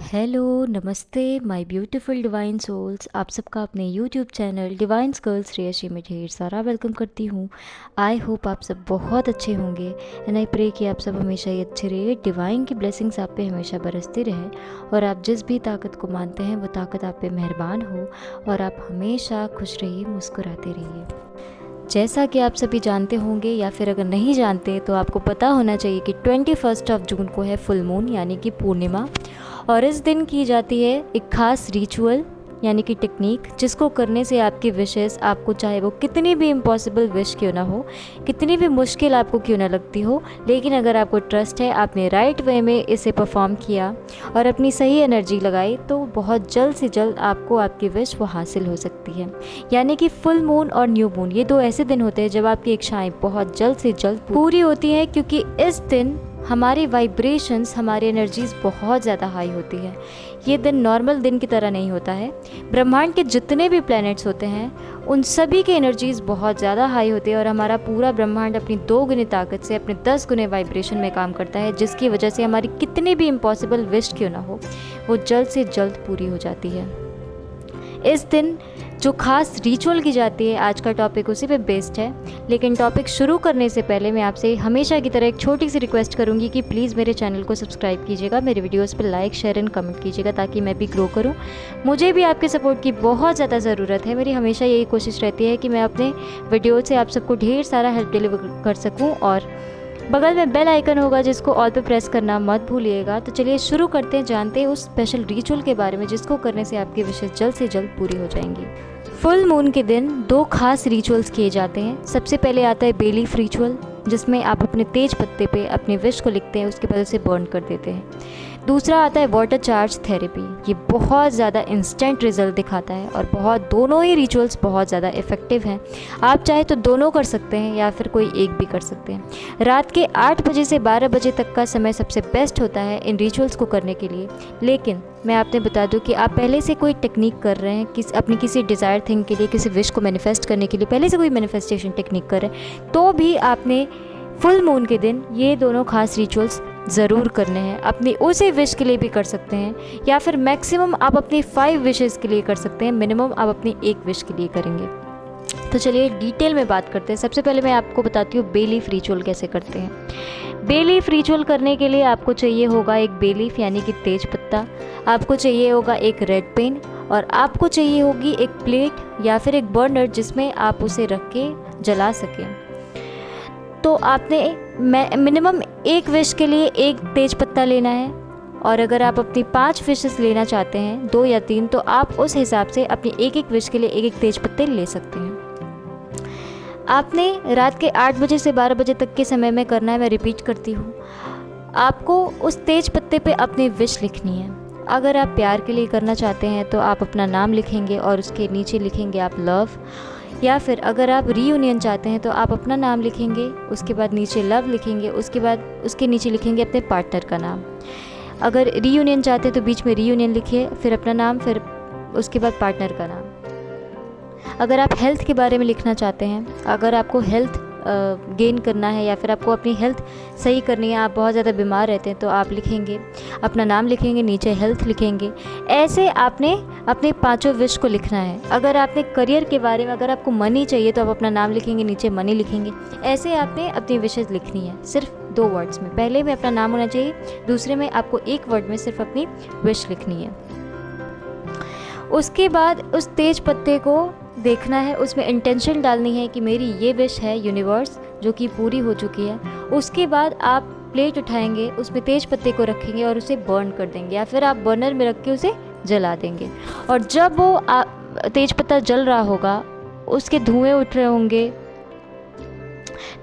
Hello, नमस्ते my beautiful divine souls. आप सबका अपने YouTube channel divine girls Shreyasi में ढेर सारा वेलकम करती हूँ। आई होप आप सब बहुत अच्छे होंगे एंड आई प्रे कि आप सब हमेशा ही अच्छे रहिए, डिवाइन की ब्लेसिंग्स आप पे हमेशा बरसती रहे और आप जिस भी ताकत को मानते हैं वो ताकत आप पे मेहरबान हो और आप हमेशा खुश रहिए, मुस्कुराते रहिए। जैसा कि आप सभी जानते होंगे या फिर अगर नहीं जानते तो आपको पता होना चाहिए कि 21 जून को है फुल मून यानी कि पूर्णिमा, और इस दिन की जाती है एक खास रिचुअल यानी कि टेक्निक, जिसको करने से आपकी विशेस आपको, चाहे वो कितनी भी इम्पॉसिबल विश क्यों ना हो, कितनी भी मुश्किल आपको क्यों ना लगती हो, लेकिन अगर आपको ट्रस्ट है, आपने राइट वे में इसे परफॉर्म किया और अपनी सही एनर्जी लगाई तो बहुत जल्द से जल्द आपको आपकी विश वो हासिल हो सकती है। यानी कि फुल मून और न्यू मून ये दो ऐसे दिन होते हैं जब आपकी इच्छाएं बहुत जल्द से जल्द पूरी होती हैं, क्योंकि इस दिन हमारी वाइब्रेशंस, हमारी एनर्जीज़ बहुत ज़्यादा हाई होती है। ये दिन नॉर्मल दिन की तरह नहीं होता है। ब्रह्मांड के जितने भी प्लैनेट्स होते हैं उन सभी की एनर्जीज़ बहुत ज़्यादा हाई होती है और हमारा पूरा ब्रह्मांड अपनी 2 गुनी ताकत से अपने 10 गुने वाइब्रेशन में काम करता है, जिसकी वजह से हमारी कितनी भी इम्पॉसिबल विश क्यों ना हो वो जल्द से जल्द पूरी हो जाती है। इस दिन जो खास रिचुअल की जाती है, आज का टॉपिक उसी पे बेस्ड है। लेकिन टॉपिक शुरू करने से पहले मैं आपसे हमेशा की तरह एक छोटी सी रिक्वेस्ट करूंगी कि प्लीज़ मेरे चैनल को सब्सक्राइब कीजिएगा, मेरे वीडियोस पे लाइक, शेयर एंड कमेंट कीजिएगा ताकि मैं भी ग्रो करूं। मुझे भी आपके सपोर्ट की बहुत ज़्यादा ज़रूरत है। मेरी हमेशा यही कोशिश रहती है कि मैं अपने वीडियो से आप सबको ढेर सारा हेल्प डिलीवर कर सकूँ। और बगल में बेल आइकन होगा जिसको ऑल पे प्रेस करना मत भूलिएगा। तो चलिए शुरू करते हैं, जानते हैं उस स्पेशल रिचुअल के बारे में जिसको करने से आपकी विशेष जल्द से जल्द पूरी हो जाएंगी। फुल मून के दिन 2 खास रिचुअल्स किए जाते हैं। सबसे पहले आता है बे लीफ रिचुअल, जिसमें आप अपने तेज पत्ते पे अपने विश को लिखते हैं, उसके बाद उसे बर्न कर देते हैं। दूसरा आता है वाटर चार्ज थेरेपी। ये बहुत ज़्यादा इंस्टेंट रिजल्ट दिखाता है और दोनों ही रिचुअल्स बहुत ज़्यादा इफ़ेक्टिव हैं। आप चाहे तो दोनों कर सकते हैं या फिर कोई एक भी कर सकते हैं। रात के 8 बजे से 12 बजे तक का समय सबसे बेस्ट होता है इन रिचुअल्स को करने के लिए। लेकिन मैं आपने बता दूं कि आप पहले से कोई टेक्निक कर रहे हैं, अपनी किसी डिज़ायर थिंग के लिए, किसी विश को मैनिफेस्ट करने के लिए पहले से कोई मैनिफेस्टेशन टेक्निक कर रहे हैं, तो भी आपने फुल मून के दिन ये दोनों खास रिचुअल्स ज़रूर करने हैं। अपनी उसी विश के लिए भी कर सकते हैं या फिर मैक्सिमम आप अपनी 5 विशेस के लिए कर सकते हैं, मिनिमम आप अपनी 1 विश के लिए करेंगे। तो चलिए डिटेल में बात करते हैं। सबसे पहले मैं आपको बताती हूँ बे लीफ रिचुअल कैसे करते हैं। बे लीफ रिचुअल करने के लिए आपको चाहिए होगा एक बे लीफ यानी कि तेज पत्ता, आपको चाहिए होगा एक रेड पेन और आपको चाहिए होगी एक प्लेट या फिर एक बर्नर जिसमें आप उसे रख के जला सकें। तो आपने मिनिमम 1 विश के लिए 1 तेज पत्ता लेना है और अगर आप अपनी 5 विशेस लेना चाहते हैं, 2 या 3, तो आप उस हिसाब से अपनी 1-1 विश के लिए 1-1 तेज पत्ते ले सकते हैं। आपने रात के 8 बजे से 12 बजे तक के समय में करना है। मैं रिपीट करती हूँ, आपको उस तेज पत्ते पे अपनी विश लिखनी है। अगर आप प्यार के लिए करना चाहते हैं तो आप अपना नाम लिखेंगे और उसके नीचे लिखेंगे आप लव, या फिर अगर आप रीयूनियन चाहते हैं तो आप अपना नाम लिखेंगे, उसके बाद नीचे लव लिखेंगे, उसके बाद उसके नीचे लिखेंगे अपने पार्टनर का नाम। अगर रीयूनियन चाहते हैं तो बीच में रीयूनियन लिखिए, फिर अपना नाम, फिर उसके बाद पार्टनर का नाम। अगर आप हेल्थ के बारे में लिखना चाहते हैं, अगर आपको हेल्थ गेन करना है या फिर आपको अपनी हेल्थ सही करनी है, आप बहुत ज़्यादा बीमार रहते हैं, तो आप लिखेंगे अपना नाम, लिखेंगे नीचे हेल्थ लिखेंगे। ऐसे आपने अपने 5 विश को लिखना है। अगर आपने करियर के बारे में, अगर आपको मनी चाहिए तो आप अपना नाम लिखेंगे, नीचे मनी लिखेंगे। ऐसे आपने अपनी विशेज़ लिखनी है सिर्फ 2 वर्ड्स में। पहले में अपना नाम होना चाहिए, दूसरे में आपको 1 वर्ड में सिर्फ अपनी विश लिखनी है। उसके बाद उस तेज पत्ते को देखना है, उसमें इंटेंशन डालनी है कि मेरी ये विश है यूनिवर्स जो कि पूरी हो चुकी है। उसके बाद आप प्लेट उठाएंगे, उसमें तेज पत्ते को रखेंगे और उसे बर्न कर देंगे या फिर आप बर्नर में रख के उसे जला देंगे। और जब वो तेज पत्ता जल रहा होगा, उसके धुएं उठ रहे होंगे,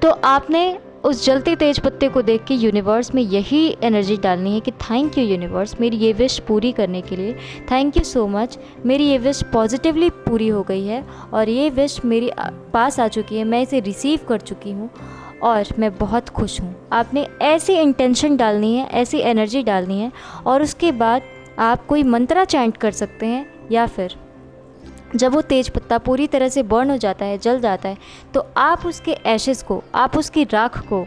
तो आपने उस जलते तेज पत्ते को देख के यूनिवर्स में यही एनर्जी डालनी है कि थैंक यू यूनिवर्स, मेरी ये विश पूरी करने के लिए थैंक यू सो मच। मेरी ये विश पॉजिटिवली पूरी हो गई है और ये विश मेरे पास आ चुकी है, मैं इसे रिसीव कर चुकी हूँ और मैं बहुत खुश हूँ। आपने ऐसी इंटेंशन डालनी है, ऐसी एनर्जी डालनी है और उसके बाद आप कोई मंत्रा चैंट कर सकते हैं या फिर जब वो तेज पत्ता पूरी तरह से बर्न हो जाता है, जल जाता है, तो आप उसके एशेस को, आप उसकी राख को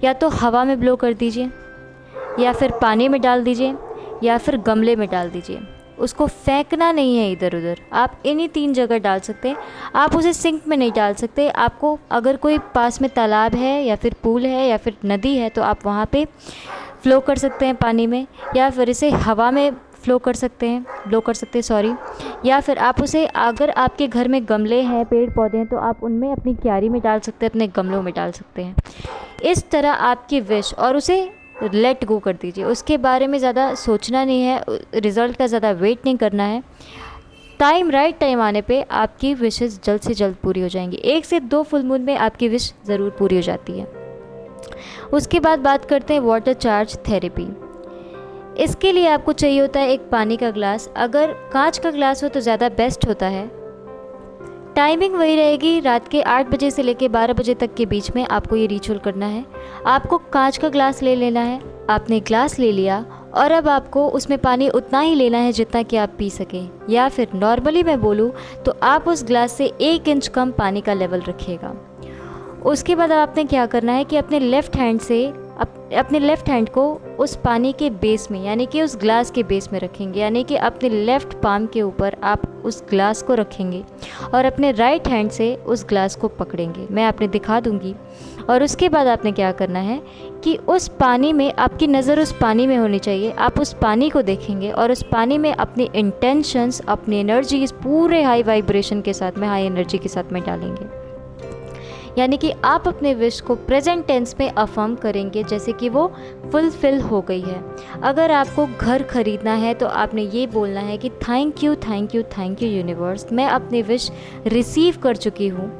या तो हवा में ब्लो कर दीजिए या फिर पानी में डाल दीजिए या फिर गमले में डाल दीजिए। उसको फेंकना नहीं है इधर उधर, आप इन्हीं 3 जगह डाल सकते हैं। आप उसे सिंक में नहीं डाल सकते। आपको अगर कोई पास में तालाब है या फिर पूल है या फिर नदी है तो आप वहाँ पे फ़्लो कर सकते हैं पानी में, या फिर इसे हवा में ब्लो कर सकते हैं सॉरी। या फिर आप उसे, अगर आपके घर में गमले हैं, पेड़ पौधे हैं, तो आप उनमें अपनी क्यारी में डाल सकते हैं, अपने गमलों में डाल सकते हैं। इस तरह आपकी विश, और उसे लेट गो कर दीजिए। उसके बारे में ज़्यादा सोचना नहीं है, रिज़ल्ट का ज़्यादा वेट नहीं करना है। राइट टाइम आने पे आपकी विशेज़ जल्द से जल्द पूरी हो जाएंगी। 1 से 2 फुल मून में आपकी विश ज़रूर पूरी हो जाती है। उसके बाद बात करते हैं वाटर चार्ज थेरेपी। इसके लिए आपको चाहिए होता है एक पानी का ग्लास। अगर कांच का ग्लास हो तो ज़्यादा बेस्ट होता है। टाइमिंग वही रहेगी, रात के 8 बजे से लेकर 12 बजे तक के बीच में आपको ये रिचुअल करना है। आपको कांच का ग्लास ले लेना है। आपने ग्लास ले लिया और अब आपको उसमें पानी उतना ही लेना है जितना कि आप पी सकें, या फिर नॉर्मली मैं बोलूँ तो आप उस ग्लास से 1 इंच कम पानी का लेवल रखिएगा। उसके बाद आपने क्या करना है कि अपने लेफ़्ट हैंड को उस पानी के बेस में, यानी कि उस ग्लास के बेस में रखेंगे, यानी कि अपने लेफ़्ट पाम के ऊपर आप उस ग्लास को रखेंगे और अपने राइट हैंड से उस ग्लास को पकड़ेंगे। मैं आपने दिखा दूंगी। और उसके बाद आपने क्या करना है कि उस पानी में, आपकी नज़र उस पानी में होनी चाहिए। आप उस पानी को देखेंगे और उस पानी में अपनी इंटेंशंस, अपनी एनर्जी इस पूरे हाई वाइब्रेशन के साथ में, हाई एनर्जी के साथ में डालेंगे। यानी कि आप अपने विश को प्रेजेंट टेंस में अफर्म करेंगे जैसे कि वो फुलफिल हो गई है। अगर आपको घर खरीदना है तो आपने ये बोलना है कि थैंक यू यूनिवर्स, मैं अपनी विश रिसीव कर चुकी हूँ।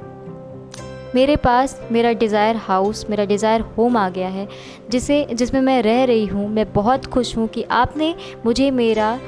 मेरे पास मेरा डिज़ायर हाउस, मेरा डिज़ायर होम आ गया है, जिसमें मैं रह रही हूँ। मैं बहुत खुश हूँ कि आपने मुझे मेरा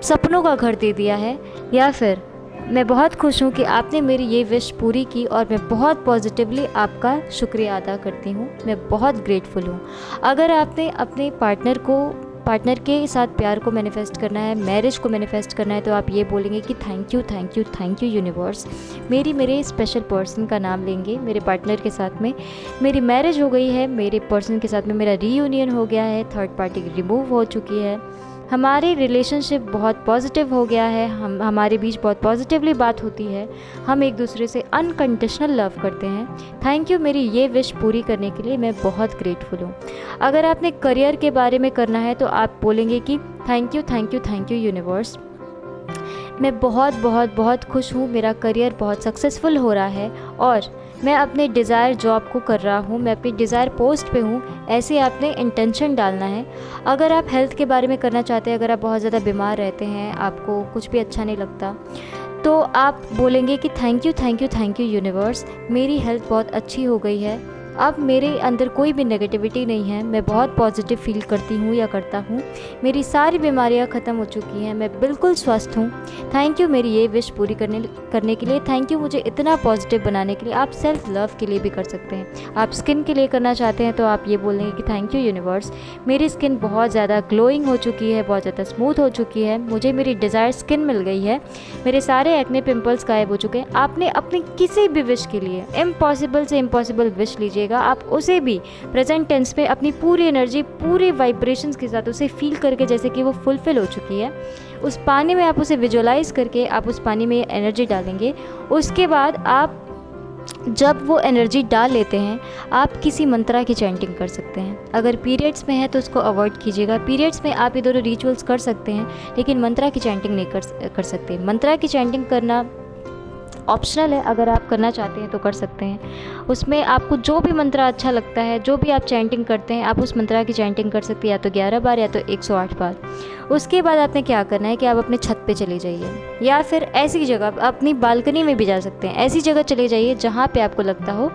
सपनों का घर दे दिया है, या फिर मैं बहुत खुश हूँ कि आपने मेरी ये विश पूरी की और मैं बहुत पॉजिटिवली आपका शुक्रिया अदा करती हूँ। मैं बहुत ग्रेटफुल हूँ। अगर आपने अपने पार्टनर के साथ प्यार को मैनिफेस्ट करना है, मैरिज को मैनिफेस्ट करना है, तो आप ये बोलेंगे कि थैंक यू यूनिवर्स। मेरे स्पेशल पर्सन का नाम लेंगे। मेरे पार्टनर के साथ में मेरी मैरिज हो गई है, मेरे पर्सन के साथ में मेरा रीयूनियन हो गया है, थर्ड पार्टी रिमूव हो चुकी है, हमारी रिलेशनशिप बहुत पॉजिटिव हो गया है, हमारे बीच बहुत पॉजिटिवली बात होती है, हम एक दूसरे से अनकंडीशनल लव करते हैं। थैंक यू, मेरी ये विश पूरी करने के लिए मैं बहुत ग्रेटफुल हूँ। अगर आपने करियर के बारे में करना है तो आप बोलेंगे कि थैंक यू यूनिवर्स, मैं बहुत खुश हूँ, मेरा करियर बहुत सक्सेसफुल हो रहा है और मैं अपने डिज़ायर जॉब को कर रहा हूँ, मैं अपनी डिज़ायर पोस्ट पे हूँ। ऐसे आपने इंटेंशन डालना है। अगर आप हेल्थ के बारे में करना चाहते हैं, अगर आप बहुत ज़्यादा बीमार रहते हैं, आपको कुछ भी अच्छा नहीं लगता, तो आप बोलेंगे कि थैंक यू यूनिवर्स, मेरी हेल्थ बहुत अच्छी हो गई है, अब मेरे अंदर कोई भी नेगेटिविटी नहीं है, मैं बहुत पॉजिटिव फील करती हूँ या करता हूँ, मेरी सारी बीमारियाँ ख़त्म हो चुकी हैं, मैं बिल्कुल स्वस्थ हूँ। थैंक यू मेरी ये विश पूरी करने के लिए, थैंक यू मुझे इतना पॉजिटिव बनाने के लिए। आप सेल्फ लव के लिए भी कर सकते हैं। आप स्किन के लिए करना चाहते हैं तो आप ये बोलेंगे कि थैंक यू यूनिवर्स, मेरी स्किन बहुत ज़्यादा ग्लोइंग हो चुकी है, बहुत ज़्यादा स्मूथ हो चुकी है, मुझे मेरी डिज़ायर स्किन मिल गई है, मेरे सारे एक्ने पिंपल्स गायब हो चुके हैं। आपने अपनी किसी भी विश के लिए इम्पॉसिबल से इम्पॉसिबल विश लीजिए, आप उसे भी प्रेजेंट टेंस में अपनी पूरी एनर्जी, पूरी वाइब्रेशंस के साथ उसे फील करके जैसे कि वो फुलफिल हो चुकी है, उस पानी में आप उसे विजुअलाइज करके आप उस पानी में एनर्जी डालेंगे। उसके बाद आप जब वो एनर्जी डाल लेते हैं, आप किसी मंत्रा की चैंटिंग कर सकते हैं। अगर पीरियड्स में है तो उसको अवॉइड कीजिएगा। पीरियड्स में आप ये दोनों रिचुअल्स कर सकते हैं, लेकिन मंत्रा की चैंटिंग नहीं कर सकते। मंत्रा की चैंटिंग करना ऑप्शनल है, अगर आप करना चाहते हैं तो कर सकते हैं। उसमें आपको जो भी मंत्र अच्छा लगता है, जो भी आप चैंटिंग करते हैं, आप उस मंत्रा की चैंटिंग कर सकते हैं, या तो 11 बार या तो 108 बार। उसके बाद आपने क्या करना है कि आप अपने छत पे चले जाइए, या फिर ऐसी जगह, अपनी बालकनी में भी जा सकते हैं, ऐसी जगह चले जाइए जहाँ पे आपको लगता हो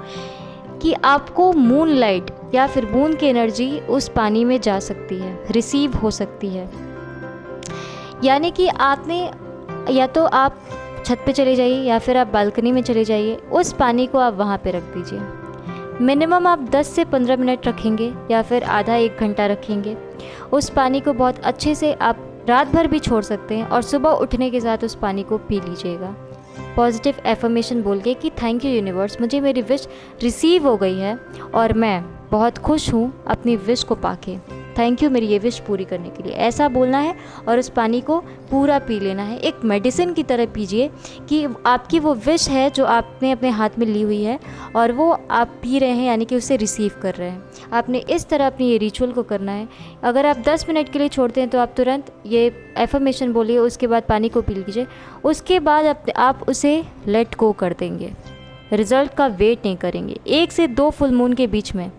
कि आपको मून लाइट या फिर मून की एनर्जी उस पानी में जा सकती है, रिसीव हो सकती है। यानी कि आपने, या तो आप छत पे चले जाइए या फिर आप बालकनी में चले जाइए, उस पानी को आप वहाँ पे रख दीजिए। मिनिमम आप 10 से 15 मिनट रखेंगे या फिर आधा 1 घंटा रखेंगे। उस पानी को बहुत अच्छे से आप रात भर भी छोड़ सकते हैं और सुबह उठने के साथ उस पानी को पी लीजिएगा, पॉजिटिव एफर्मेशन बोल के कि थैंक यू यूनिवर्स, मुझे मेरी विश रिसीव हो गई है और मैं बहुत खुश हूँ अपनी विश को पाके। थैंक यू मेरी ये विश पूरी करने के लिए, ऐसा बोलना है और उस पानी को पूरा पी लेना है। एक मेडिसिन की तरह पीजिए कि आपकी वो विश है जो आपने अपने हाथ में ली हुई है और वो आप पी रहे हैं, यानी कि उसे रिसीव कर रहे हैं। आपने इस तरह अपनी ये रिचुअल को करना है। अगर आप 10 मिनट के लिए छोड़ते हैं तो आप तुरंत ये एफर्मेशन बोलिए, उसके बाद पानी को पी लीजिए, उसके बाद आप उसे लेट गो कर देंगे। रिज़ल्ट का वेट नहीं करेंगे। 1 से 2 फुल मून के बीच में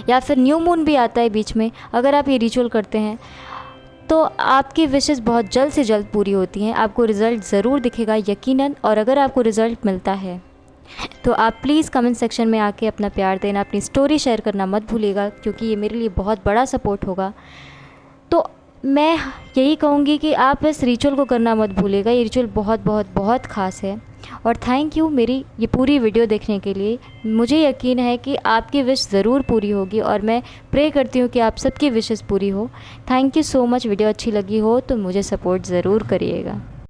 या फिर न्यू मून भी आता है बीच में, अगर आप ये रिचुअल करते हैं तो आपकी विशेस बहुत जल्द से जल्द पूरी होती हैं। आपको रिज़ल्ट ज़रूर दिखेगा यकीनन। और अगर आपको रिज़ल्ट मिलता है तो आप प्लीज़ कमेंट सेक्शन में आके अपना प्यार देना, अपनी स्टोरी शेयर करना मत भूलिएगा, क्योंकि ये मेरे लिए बहुत बड़ा सपोर्ट होगा। तो मैं यही कहूँगी कि आप इस रिचुअल को करना मत भूलिएगा। ये रिचुअल बहुत बहुत बहुत ख़ास है। और थैंक यू मेरी ये पूरी वीडियो देखने के लिए। मुझे यकीन है कि आपकी विश ज़रूर पूरी होगी और मैं प्रे करती हूँ कि आप सबकी विशेस पूरी हो। Thank you so much. Video अच्छी लगी हो तो मुझे सपोर्ट ज़रूर करिएगा।